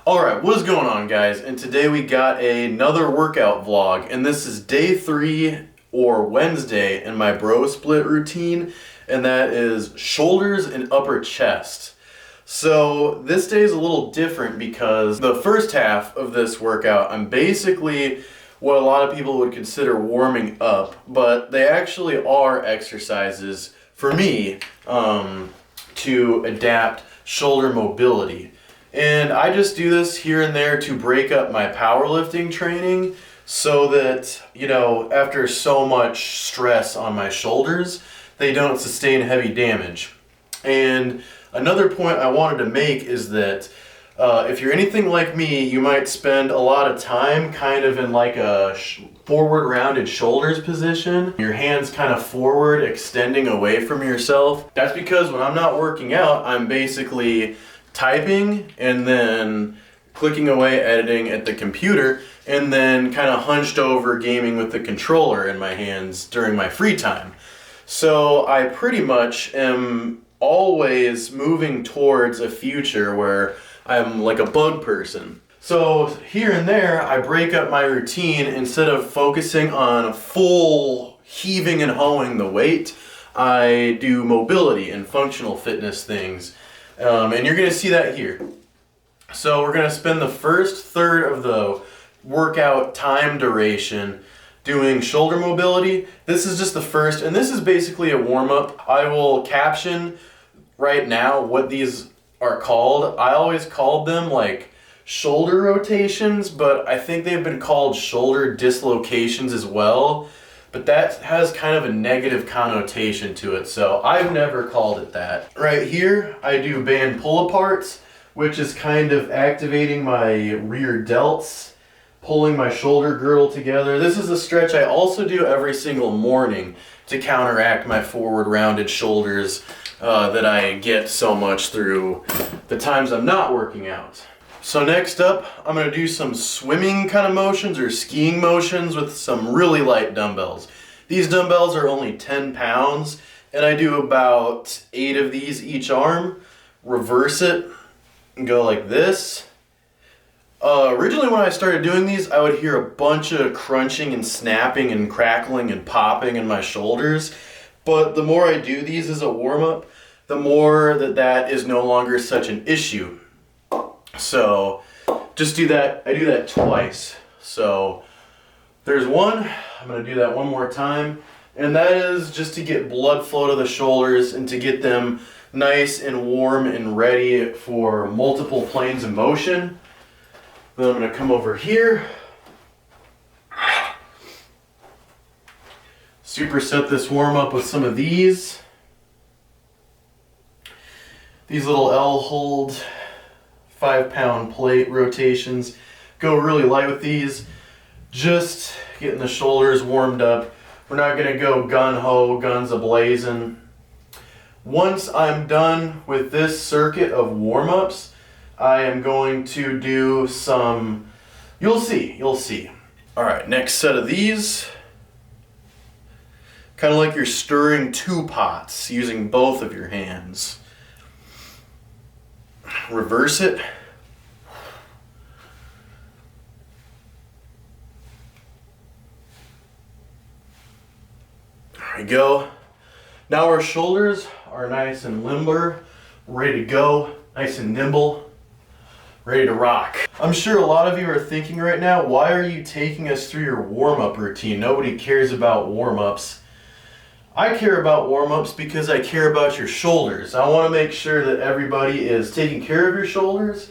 Alright, what is going on, guys? And today we got another workout vlog, and this is day 3 or Wednesday in my bro split routine, and that is shoulders and upper chest. So this day is a little different because the first half of this workout, I'm basically what a lot of people would consider warming up, but they actually are exercises for me to adapt shoulder mobility. And I just do this here and there to break up my powerlifting training so that, after so much stress on my shoulders, they don't sustain heavy damage. And another point I wanted to make is that if you're anything like me, you might spend a lot of time kind of in like a forward rounded shoulders position. Your hands kind of forward, extending away from yourself. That's because when I'm not working out, I'm basically typing and then clicking away, editing at the computer, and then kind of hunched over gaming with the controller in my hands during my free time. So I pretty much am always moving towards a future where I'm like a bug person. So here and there, I break up my routine. Instead of focusing on full heaving and hauling the weight, I do mobility and functional fitness things. And you're going to see that here. So we're going to spend the first third of the workout time duration doing shoulder mobility. This is just the first, and this is basically a warm-up. I will caption right now what these are called. I always called them like shoulder rotations, but I think they've been called shoulder dislocations as well. But that has kind of a negative connotation to it, so I've never called it that. Right here, I do band pull-aparts, which is kind of activating my rear delts, pulling my shoulder girdle together. This is a stretch I also do every single morning to counteract my forward rounded shoulders that I get so much through the times I'm not working out. So next up, I'm going to do some swimming kind of motions or skiing motions with some really light dumbbells. These dumbbells are only 10 pounds, and I do about 8 of these each arm. Reverse it and go like this. Originally when I started doing these, I would hear a bunch of crunching and snapping and crackling and popping in my shoulders. But the more I do these as a warm-up, the more that is no longer such an issue. So just do that. I do that twice. So there's one. I'm going to do that one more time. And that is just to get blood flow to the shoulders and to get them nice and warm and ready for multiple planes of motion. Then I'm going to come over here. Superset this warm up with some of these. These little L hold 5-pound plate rotations. Go really light with these. Just getting the shoulders warmed up. We're not going to go gun-ho, guns a-blazing. Once I'm done with this circuit of warm-ups, I am going to do some, you'll see. Alright, next set of these. Kind of like you're stirring 2 pots using both of your hands. Reverse it. There we go. Now our shoulders are nice and limber, ready to go, nice and nimble, ready to rock. I'm sure a lot of you are thinking right now, why are you taking us through your warm-up routine? Nobody cares about warm-ups. I care about warm-ups because I care about your shoulders. I want to make sure that everybody is taking care of your shoulders,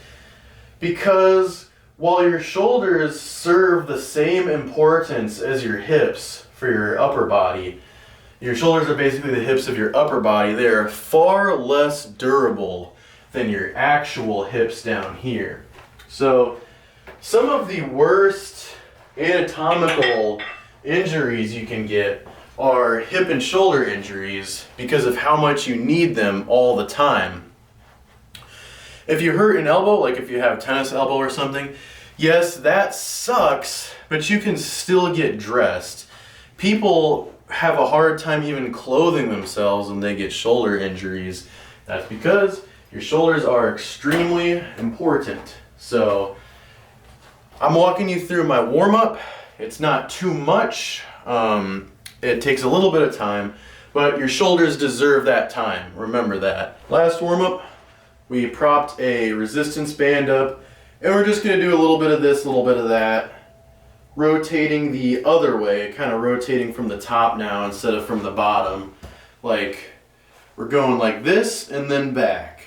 because while your shoulders serve the same importance as your hips for your upper body, your shoulders are basically the hips of your upper body. They are far less durable than your actual hips down here. So some of the worst anatomical injuries you can get are hip and shoulder injuries because of how much you need them all the time. If you hurt an elbow, like if you have tennis elbow or something, yes, that sucks, but you can still get dressed. People have a hard time even clothing themselves when they get shoulder injuries. That's because your shoulders are extremely important. So I'm walking you through my warm-up. It's not too much. It takes a little bit of time, but your shoulders deserve that time. Remember that. Last warm-up, we propped a resistance band up, and we're just gonna do a little bit of this, a little bit of that, rotating the other way, kind of rotating from the top now instead of from the bottom. Like, we're going like this and then back.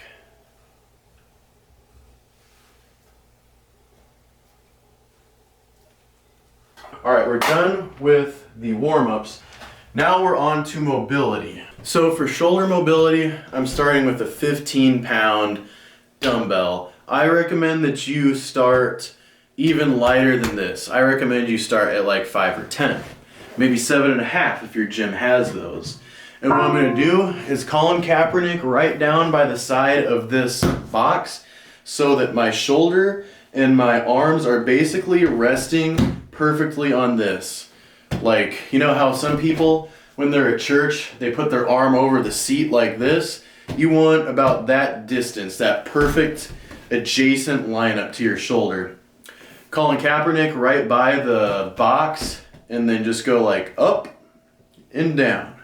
All right, we're done with the warm-ups. Now we're on to mobility. So for shoulder mobility, I'm starting with a 15-pound dumbbell. I recommend that you start even lighter than this. I recommend you start at like 5 or 10, maybe 7.5 if your gym has those. And what I'm gonna do is Colin Kaepernick right down by the side of this box so that my shoulder and my arms are basically resting perfectly on this. Like, you know how some people, when they're at church, they put their arm over the seat like this? You want about that distance, that perfect adjacent lineup to your shoulder. Colin Kaepernick right by the box, and then just go like up and down.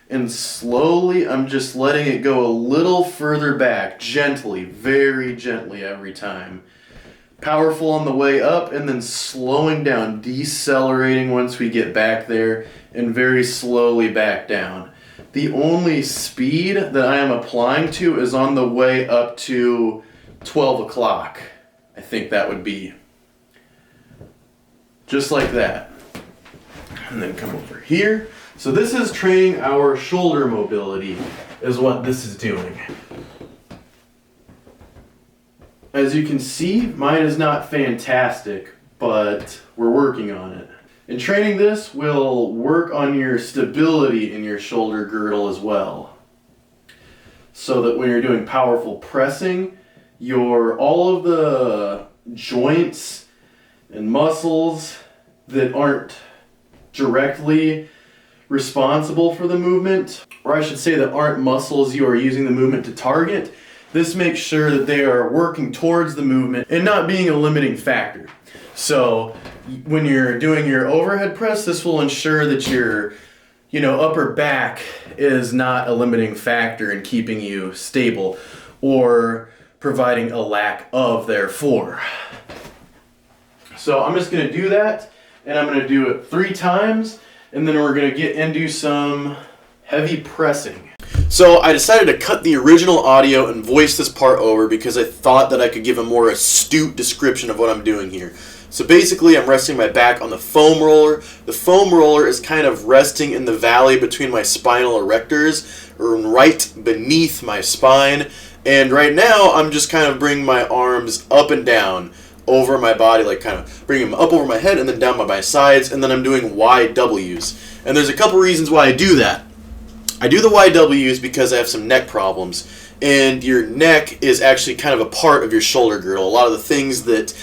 And slowly, I'm just letting it go a little further back, gently, very gently every time. Powerful on the way up, and then slowing down, decelerating once we get back there, and very slowly back down. The only speed that I am applying to is on the way up to 12 o'clock. I think that would be. Just like that. And then come over here. So this is training our shoulder mobility, is what this is doing. As you can see, mine is not fantastic, but we're working on it. And training this will work on your stability in your shoulder girdle as well. So that when you're doing powerful pressing, all of the joints and muscles that aren't directly responsible for the movement, or I should say that aren't muscles you are using the movement to target, this makes sure that they are working towards the movement and not being a limiting factor. So when you're doing your overhead press, this will ensure that your upper back is not a limiting factor in keeping you stable or providing a lack of therefore. So I'm just going to do that, and I'm going to do it 3 times, and then we're going to get into some heavy pressing. So I decided to cut the original audio and voice this part over because I thought that I could give a more astute description of what I'm doing here. So basically I'm resting my back on the foam roller. The foam roller is kind of resting in the valley between my spinal erectors, or right beneath my spine. And right now I'm just kind of bringing my arms up and down over my body, like kind of bringing them up over my head and then down by my sides, and then I'm doing YWs. And there's a couple reasons why I do that. I do the YWs because I have some neck problems, and your neck is actually kind of a part of your shoulder girdle. A lot of the things that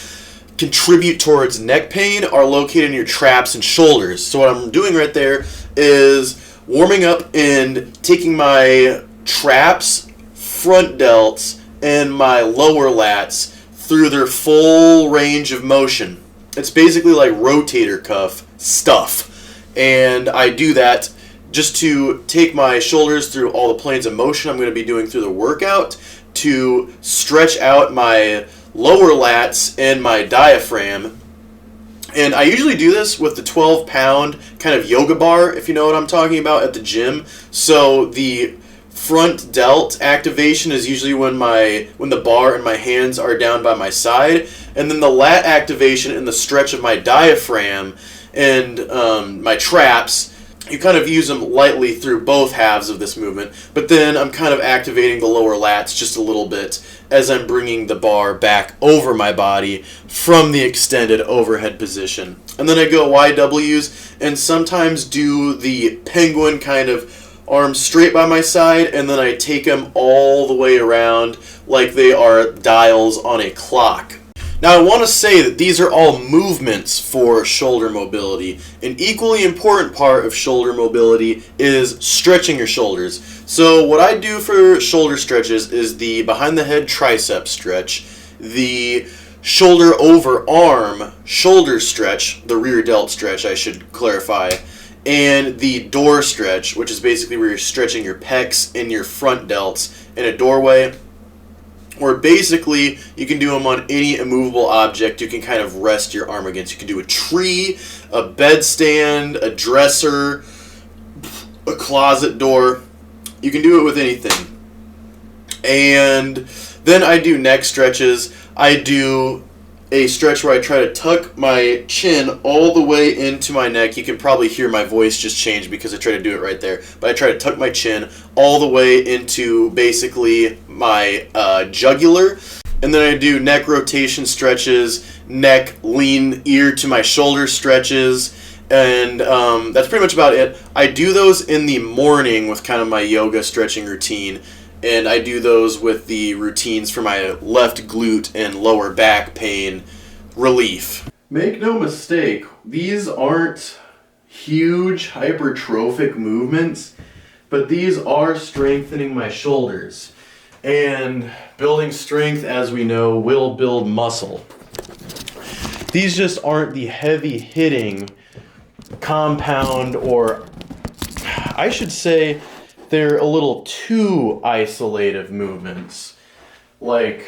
contribute towards neck pain are located in your traps and shoulders. So what I'm doing right there is warming up and taking my traps, front delts, and my lower lats through their full range of motion. It's basically like rotator cuff stuff, and I do that just to take my shoulders through all the planes of motion I'm going to be doing through the workout, to stretch out my lower lats and my diaphragm. And I usually do this with the 12-pound kind of yoga bar, if you know what I'm talking about, at the gym. So the front delt activation is usually when the bar and my hands are down by my side, and then the lat activation and the stretch of my diaphragm and my traps, you kind of use them lightly through both halves of this movement, but then I'm kind of activating the lower lats just a little bit as I'm bringing the bar back over my body from the extended overhead position. And then I go YWs and sometimes do the penguin kind of arms straight by my side, and then I take them all the way around like they are dials on a clock. Now I want to say that these are all movements for shoulder mobility. An equally important part of shoulder mobility is stretching your shoulders. So what I do for shoulder stretches is the behind the head tricep stretch, the shoulder over arm shoulder stretch, the rear delt stretch I should clarify, and the door stretch, which is basically where you're stretching your pecs and your front delts in a doorway. Or basically, you can do them on any immovable object you can kind of rest your arm against. You can do a tree, a bedstand, a dresser, a closet door. You can do it with anything. And then I do neck stretches. I do a stretch where I try to tuck my chin all the way into my neck. You can probably hear my voice just change because I try to do it right there. But I try to tuck my chin all the way into basically my jugular. And then I do neck rotation stretches, neck lean ear to my shoulder stretches. And that's pretty much about it. I do those in the morning with kind of my yoga stretching routine. And I do those with the routines for my left glute and lower back pain relief. Make no mistake, these aren't huge hypertrophic movements, but these are strengthening my shoulders. And building strength, as we know, will build muscle. These just aren't the heavy hitting compound, or I should say they're a little too isolative movements. Like,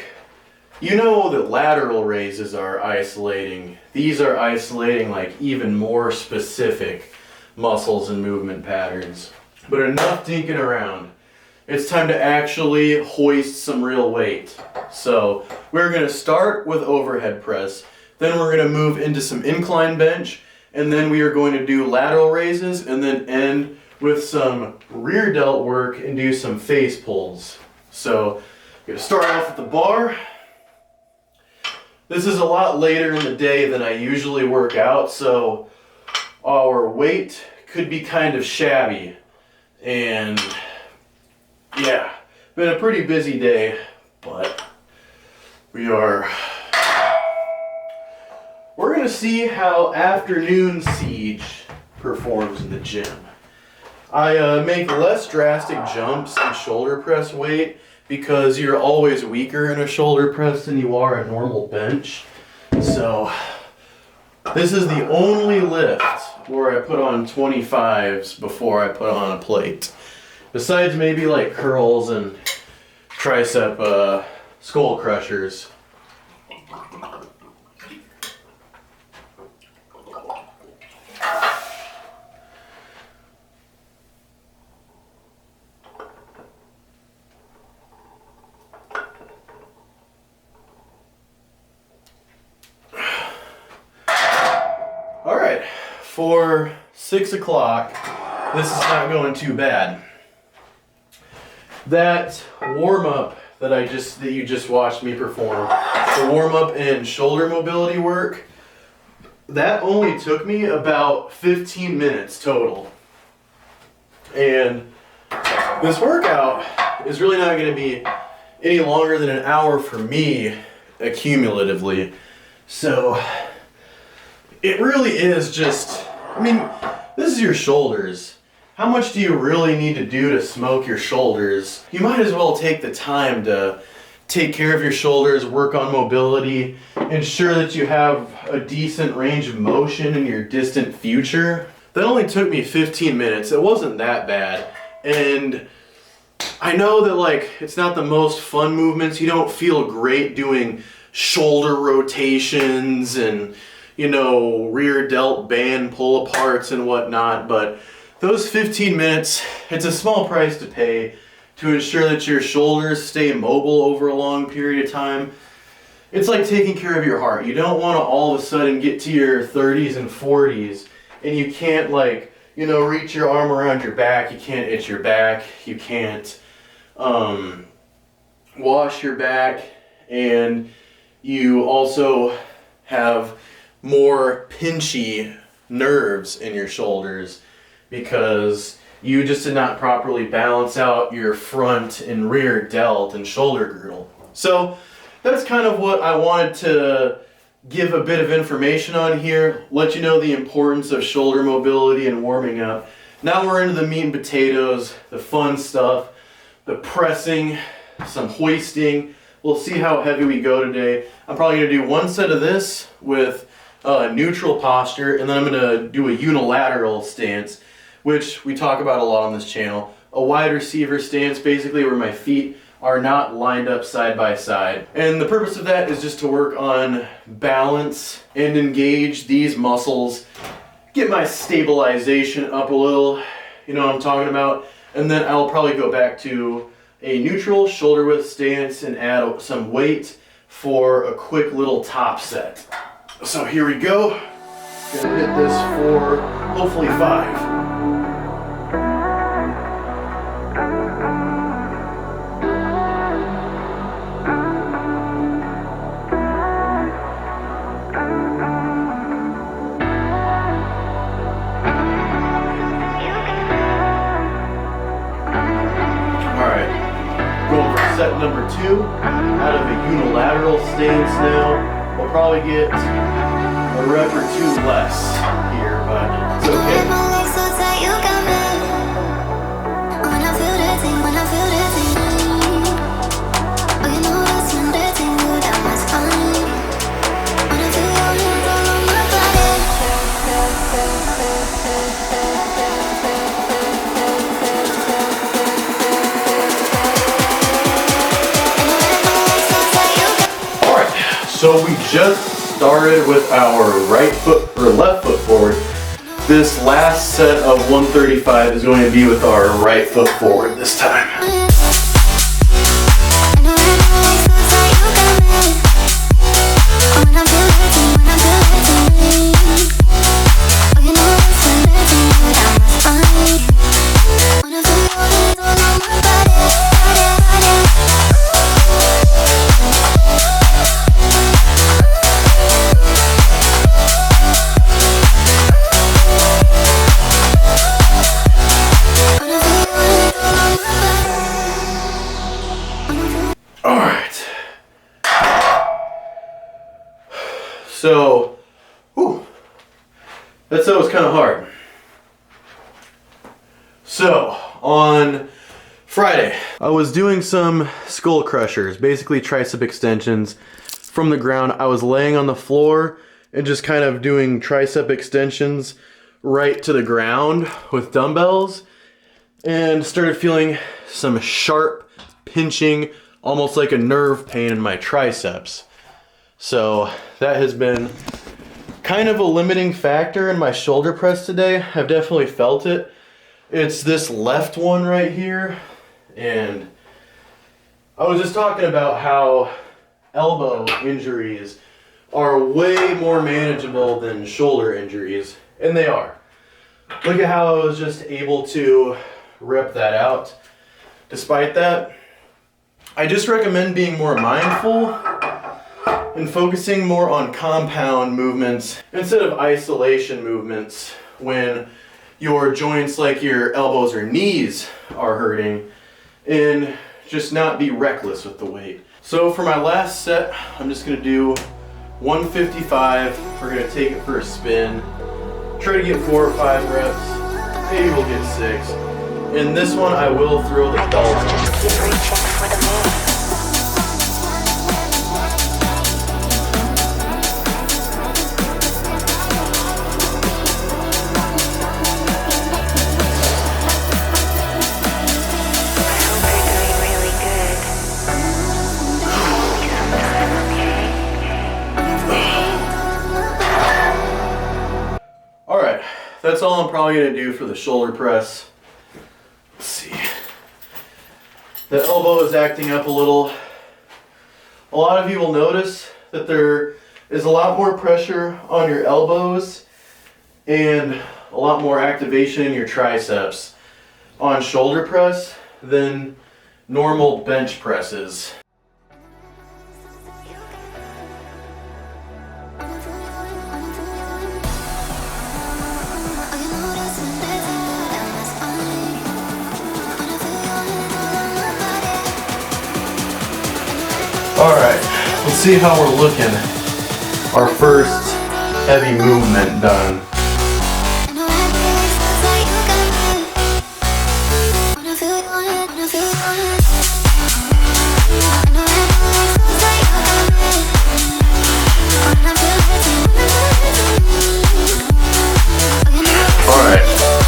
you know that lateral raises are isolating. These are isolating like even more specific muscles and movement patterns. But enough dinking around. It's time to actually hoist some real weight. So we're going to start with overhead press. Then we're going to move into some incline bench. And then we are going to do lateral raises and then end with some rear delt work and do some face pulls. So I'm going to start off with the bar. This is a lot later in the day than I usually work out, so our weight could be kind of shabby. And yeah, been a pretty busy day, but we're going to see how afternoon siege performs in the gym. I make less drastic jumps in shoulder press weight because you're always weaker in a shoulder press than you are a normal bench. So this is the only lift where I put on 25s before I put on a plate. Besides maybe like curls and tricep skull crushers. For 6 o'clock, this is not going too bad. That warm-up that you just watched me perform, the warm-up and shoulder mobility work, that only took me about 15 minutes total. And this workout is really not going to be any longer than an hour for me accumulatively. So it really is just, I mean, this is your shoulders. How much do you really need to do to smoke your shoulders? You might as well take the time to take care of your shoulders, work on mobility, ensure that you have a decent range of motion in your distant future. That only took me 15 minutes. It wasn't that bad. And I know that like it's not the most fun movements. You don't feel great doing shoulder rotations and, you know, rear delt band pull aparts and whatnot, but those 15 minutes, it's a small price to pay to ensure that your shoulders stay mobile over a long period of time. It's like taking care of your heart. You don't want to all of a sudden get to your 30s and 40s and you can't, like, you know, reach your arm around your back. You can't itch your back. You can't wash your back. And you also have more pinchy nerves in your shoulders because you just did not properly balance out your front and rear delt and shoulder girdle. So that's kind of what I wanted to give a bit of information on here, let you know the importance of shoulder mobility and warming up. Now we're into the meat and potatoes, the fun stuff, the pressing, some hoisting, we'll see how heavy we go today. I'm probably gonna do one set of this with neutral posture, and then I'm gonna do a unilateral stance, which we talk about a lot on this channel. A wide receiver stance, basically where my feet are not lined up side by side. And the purpose of that is just to work on balance and engage these muscles, get my stabilization up a little, you know what I'm talking about? And then I'll probably go back to a neutral shoulder width stance and add some weight for a quick little top set. So here we go. Gonna hit this for hopefully 5. Set number 2, out of a unilateral stance now. We'll probably get a rep or 2 less here, but it's okay. So we just started with our right foot or left foot forward. This last set of 135 is going to be with our right foot forward this time. So, that set was kind of hard. So, on Friday, I was doing some skull crushers, basically tricep extensions from the ground. I was laying on the floor and just kind of doing tricep extensions right to the ground with dumbbells, and started feeling some sharp pinching, almost like a nerve pain in my triceps. So that has been kind of a limiting factor in my shoulder press today. I've definitely felt it. It's this left one right here. And I was just talking about how elbow injuries are way more manageable than shoulder injuries. And they are. Look at how I was just able to rip that out. Despite that, I just recommend being more mindful and focusing more on compound movements instead of isolation movements when your joints like your elbows or knees are hurting, and just not be reckless with the weight. So for my last set, I'm just gonna do 155. We're gonna take it for a spin. Try to get 4 or 5 reps. Maybe we'll get 6. In this one, I will throw the belt. That's all I'm probably going to do for the shoulder press. Let's see. The elbow is acting up a little. A lot of you will notice that there is a lot more pressure on your elbows and a lot more activation in your triceps on shoulder press than normal bench presses. Alright, let's see how we're looking. Our first heavy movement done.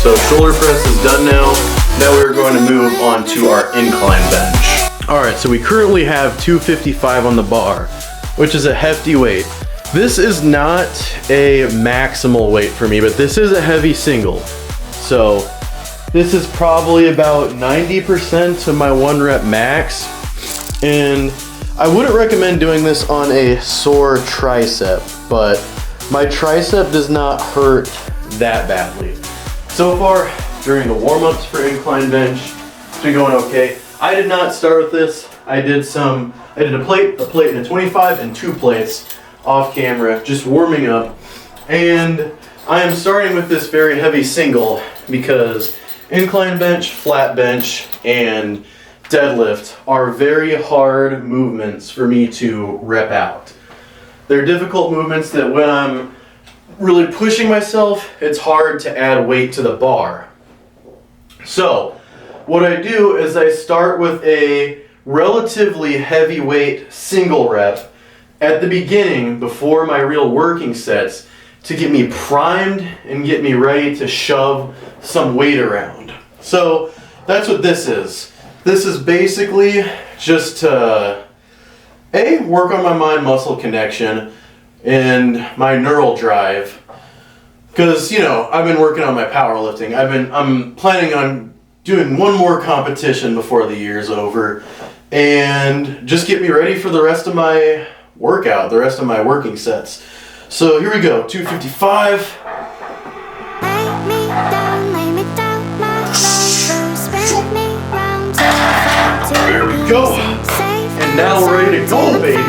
So shoulder press is done now. Now we're going to move on to our incline bench. All right, so we currently have 255 on the bar, which is a hefty weight. This is not a maximal weight for me, but this is a heavy single. So this is probably about 90% of my 1 rep max. And I wouldn't recommend doing this on a sore tricep, but my tricep does not hurt that badly. So far, during the warm-ups for incline bench, it's been going okay. I did not start with this. I did a plate, and a 25, and 2 plates off camera, just warming up. And I am starting with this very heavy single because incline bench, flat bench, and deadlift are very hard movements for me to rep out. They're difficult movements that when I'm really pushing myself, it's hard to add weight to the bar. So what I do is I start with a relatively heavyweight single rep at the beginning before my real working sets to get me primed and get me ready to shove some weight around. So that's what this is. This is basically just to work on my mind-muscle connection and my neural drive. Because, you know, I've been working on my powerlifting. I'm planning on doing one more competition before the year's over and just get me ready for the rest of my workout, the rest of my working sets. So here we go, 255. There we go. And now we're ready to go, baby.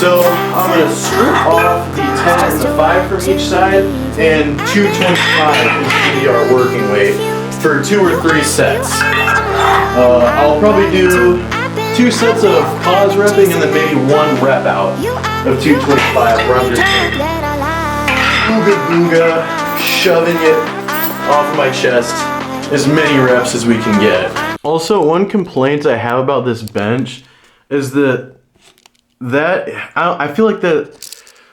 So I'm going to strip off the 10 and the 5 from each side, and 225 is going to be our working weight for 2 or 3 sets. I'll probably do 2 sets of pause repping and then maybe 1 rep out of 225 where I'm just booga, shoving it off of my chest as many reps as we can get. Also, one complaint I have about this bench is that I feel like that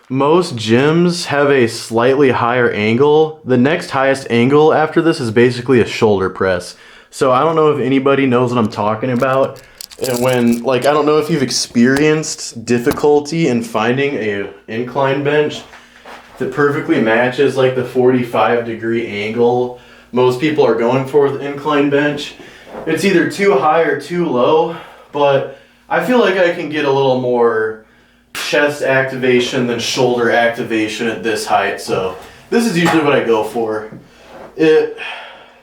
most gyms have a slightly higher angle. The next highest angle after this is basically a shoulder press. So I don't know if anybody knows what I'm talking about. And when, like, I don't know if you've experienced difficulty in finding a incline bench that perfectly matches like the 45-degree angle most people are going for with incline bench. It's either too high or too low, but I feel like I can get a little more chest activation than shoulder activation at this height, so this is usually what I go for. It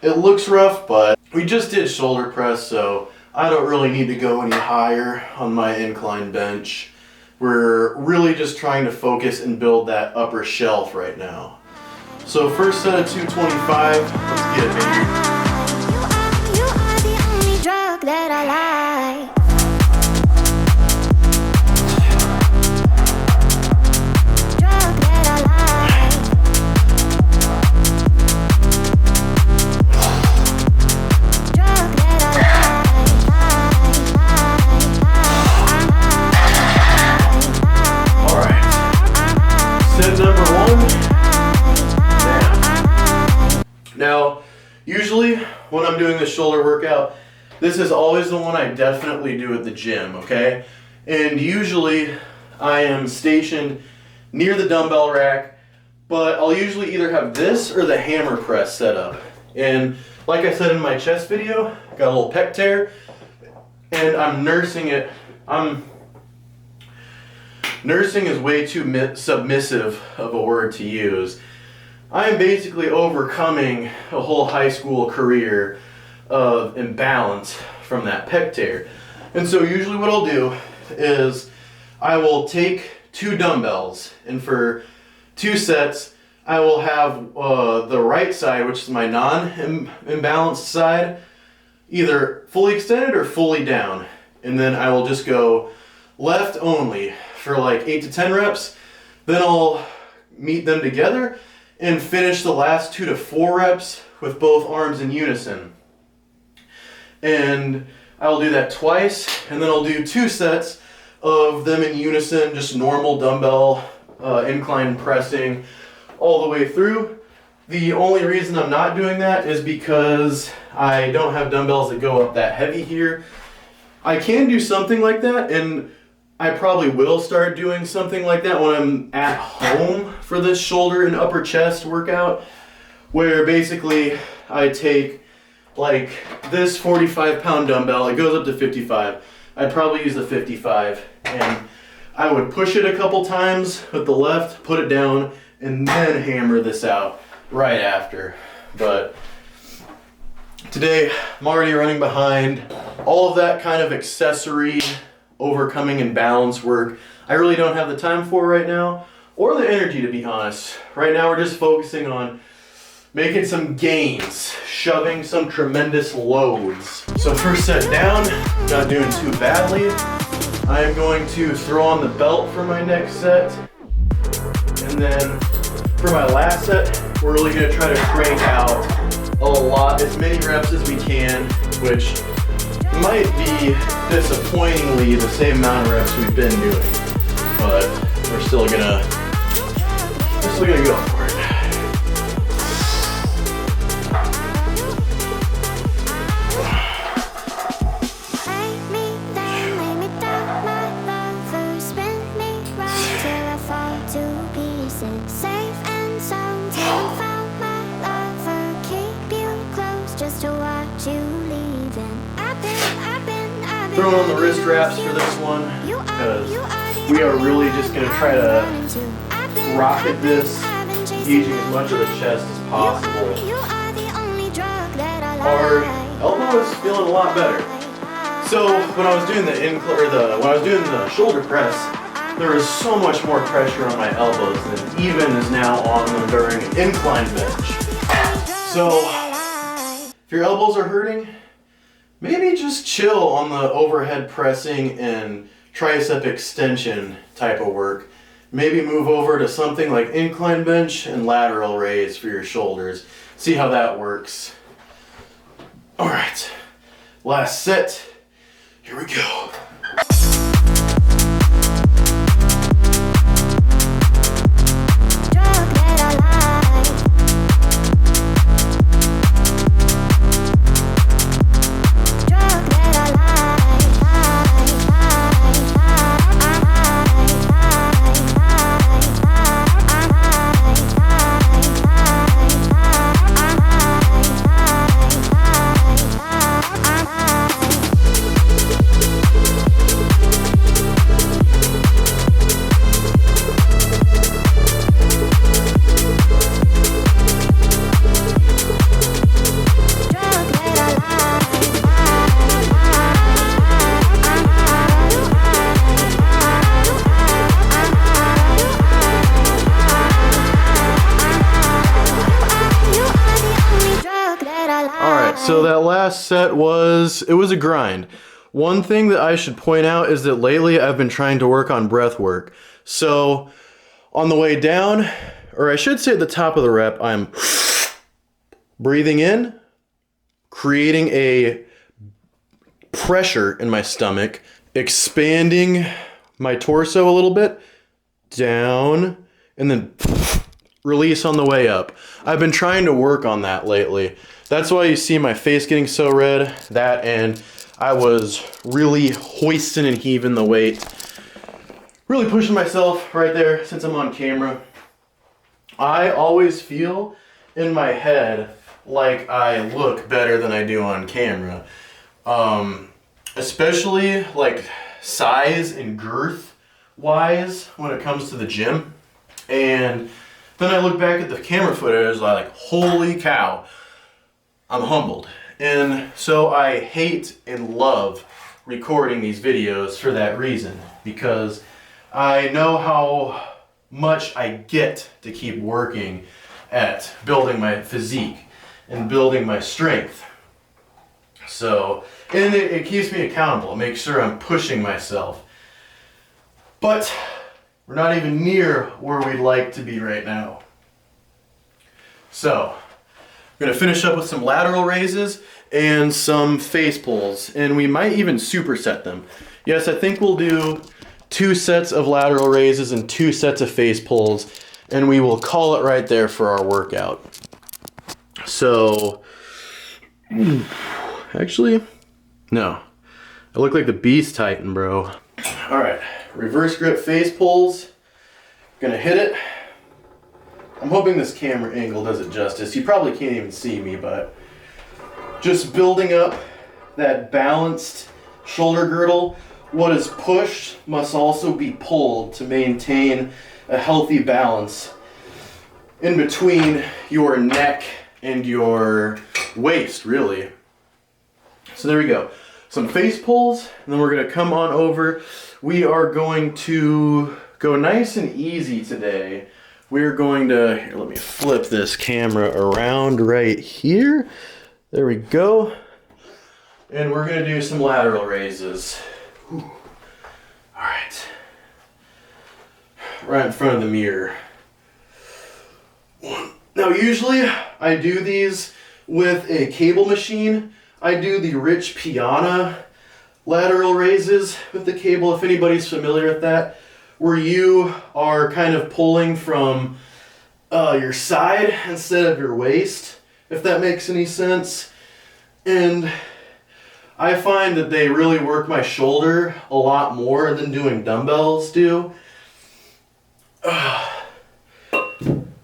looks rough, but we just did shoulder press, so I don't really need to go any higher on my incline bench. We're really just trying to focus and build that upper shelf right now. So first set of 225, let's get it, baby. You are the only drug that I like. Drug that I like. Drug that I like. All right. Set number 1. Now, usually when I'm doing this shoulder workout, this is always the one I definitely do at the gym, okay? And usually I am stationed near the dumbbell rack, but I'll usually either have this or the hammer press set up. And like I said in my chest video, I got a little pec tear, and I'm nursing it. Nursing is way too submissive of a word to use. I am basically overcoming a whole high school career of imbalance from that pec tear. And so usually what I'll do is I will take 2 dumbbells, and for 2 sets I will have the right side, which is my non-imbalanced side, either fully extended or fully down. And then I will just go left only for like 8 to 10 reps. Then I'll meet them together and finish the last 2 to 4 reps with both arms in unison. And I'll do that twice, and then I'll do 2 sets of them in unison, just normal dumbbell incline pressing all the way through. The only reason I'm not doing that is because I don't have dumbbells that go up that heavy here. I can do something like that, and I probably will start doing something like that when I'm at home for this shoulder and upper chest workout, where basically I take like this 45-pound dumbbell, it goes up to 55. I'd probably use the 55, and I would push it a couple times with the left, put it down, and then hammer this out right after. But today I'm already running behind. All of that kind of accessory overcoming and balance work I really don't have the time for right now, or the energy, to be honest. Right now we're just focusing on making some gains, shoving some tremendous loads. So first set down, not doing too badly. I am going to throw on the belt for my next set. And then for my last set, we're really gonna try to crank out a lot, as many reps as we can, which might be disappointingly the same amount of reps we've been doing. But we're still gonna go for it. Throwing on the wrist wraps for this one, because we are really just going to try to rocket this, engaging as much of the chest as possible. Our elbow is feeling a lot better. So when I was doing the shoulder press, there was so much more pressure on my elbows than even is now on them during an incline bench. So if your elbows are hurting, maybe just chill on the overhead pressing and tricep extension type of work. Maybe move over to something like incline bench and lateral raise for your shoulders. See how that works. All right, last set. Here we go. So that last set it was a grind. One thing that I should point out is that lately I've been trying to work on breath work. So on the way down, or I should say at the top of the rep, I'm breathing in, creating a pressure in my stomach, expanding my torso a little bit, down, and then release on the way up. I've been trying to work on that lately. That's why you see my face getting so red. That, and I was really hoisting and heaving the weight. Really pushing myself right there since I'm on camera. I always feel in my head like I look better than I do on camera. Especially like size and girth wise when it comes to the gym. And then I look back at the camera footage, like, holy cow, I'm humbled. And so I hate and love recording these videos for that reason, because I know how much I get to keep working at building my physique and building my strength. So, and it keeps me accountable. It makes sure I'm pushing myself. But we're not even near where we'd like to be right now. So, we're gonna finish up with some lateral raises and some face pulls, and we might even superset them. Yes, I think we'll do 2 sets of lateral raises and 2 sets of face pulls, and we will call it right there for our workout. So, actually, no. I look like the Beast Titan, bro. All right, reverse grip face pulls. Gonna hit it. I'm hoping this camera angle does it justice. You probably can't even see me, but just building up that balanced shoulder girdle. What is pushed must also be pulled to maintain a healthy balance in between your neck and your waist, really. So there we go. Some face pulls, and then we're gonna come on over. We are going to go nice and easy today. We're going to, here, let me flip this camera around right here. There we go. And we're gonna do some lateral raises. Whew. All right. Right in front of the mirror. Now usually I do these with a cable machine. I do the Rich Piana lateral raises with the cable, if anybody's familiar with that, where you are kind of pulling from your side instead of your waist, if that makes any sense. And I find that they really work my shoulder a lot more than doing dumbbells do.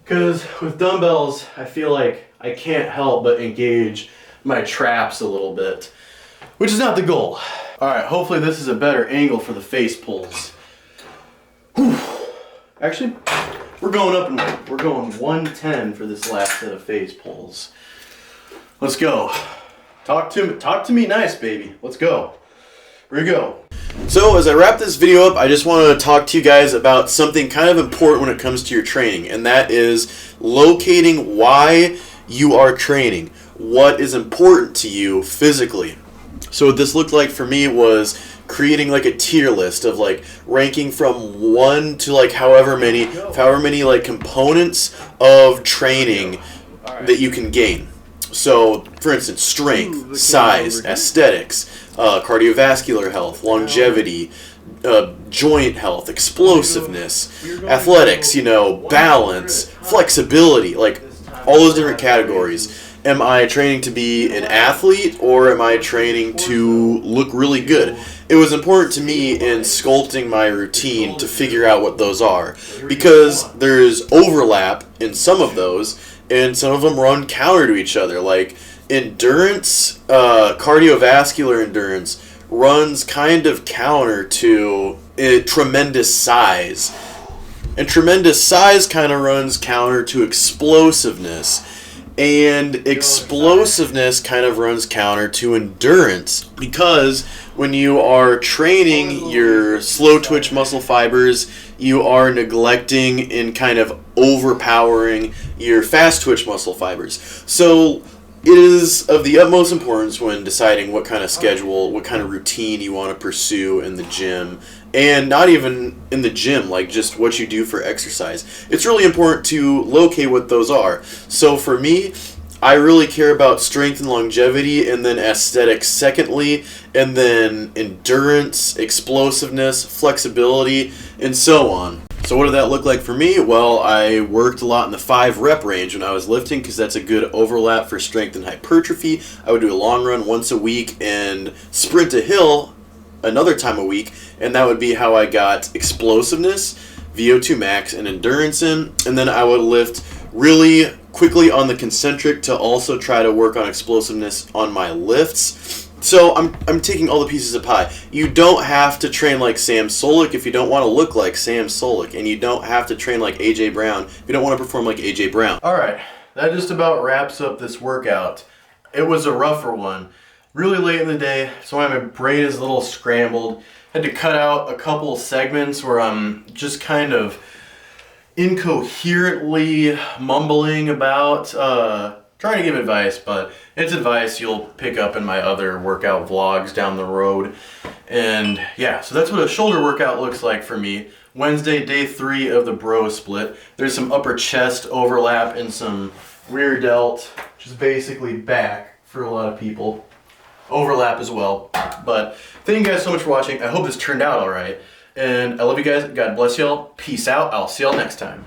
Because with dumbbells, I feel like I can't help but engage my traps a little bit, which is not the goal. All right, hopefully this is a better angle for the face pulls. Whew. Actually, we're going up and we're going 110 for this last set of face pulls. Let's go. Talk to me nice, baby. Let's go. Here we go. So as I wrap this video up, I just want to talk to you guys about something kind of important when it comes to your training, and that is locating why you are training. What is important to you physically. So what this looked like for me was creating like a tier list of like ranking from 1 to like however many like components of training that you can gain. So for instance, strength, size, aesthetics, cardiovascular health, longevity, joint health, explosiveness, athletics, balance, flexibility, like all those different categories. Am I training to be an athlete, or am I training to look really good? It was important to me in sculpting my routine to figure out what those are, because there's overlap in some of those, and some of them run counter to each other. Like endurance, cardiovascular endurance runs kind of counter to tremendous size, and tremendous size kind of runs counter to explosiveness. And explosiveness kind of runs counter to endurance, because when you are training your slow twitch muscle fibers, you are neglecting and kind of overpowering your fast twitch muscle fibers. So it is of the utmost importance when deciding what kind of schedule, what kind of routine you want to pursue in the gym, and not even in the gym, like just what you do for exercise. It's really important to locate what those are. So for me, I really care about strength and longevity, and then aesthetics secondly, and then endurance, explosiveness, flexibility, and so on. So what did that look like for me? Well, I worked a lot in the 5 rep range when I was lifting, because that's a good overlap for strength and hypertrophy. I would do a long run once a week and sprint a hill another time a week, and that would be how I got explosiveness, VO2 max, and endurance in. And then I would lift really quickly on the concentric to also try to work on explosiveness on my lifts. So I'm taking all the pieces of pie. You don't have to train like Sam Solik if you don't want to look like Sam Solik, and you don't have to train like AJ Brown if you don't want to perform like AJ Brown. All right, that just about wraps up this workout. It was a rougher one. Really late in the day, so my brain is a little scrambled. Had to cut out a couple segments where I'm just kind of incoherently mumbling about, trying to give advice, but it's advice you'll pick up in my other workout vlogs down the road. And yeah, so that's what a shoulder workout looks like for me. Wednesday, day 3 of the bro split. There's some upper chest overlap and some rear delt, which is basically back for a lot of people. Overlap as well. But thank you guys so much for watching. I hope this turned out all right. And I love you guys. God bless y'all. Peace out. I'll see y'all next time.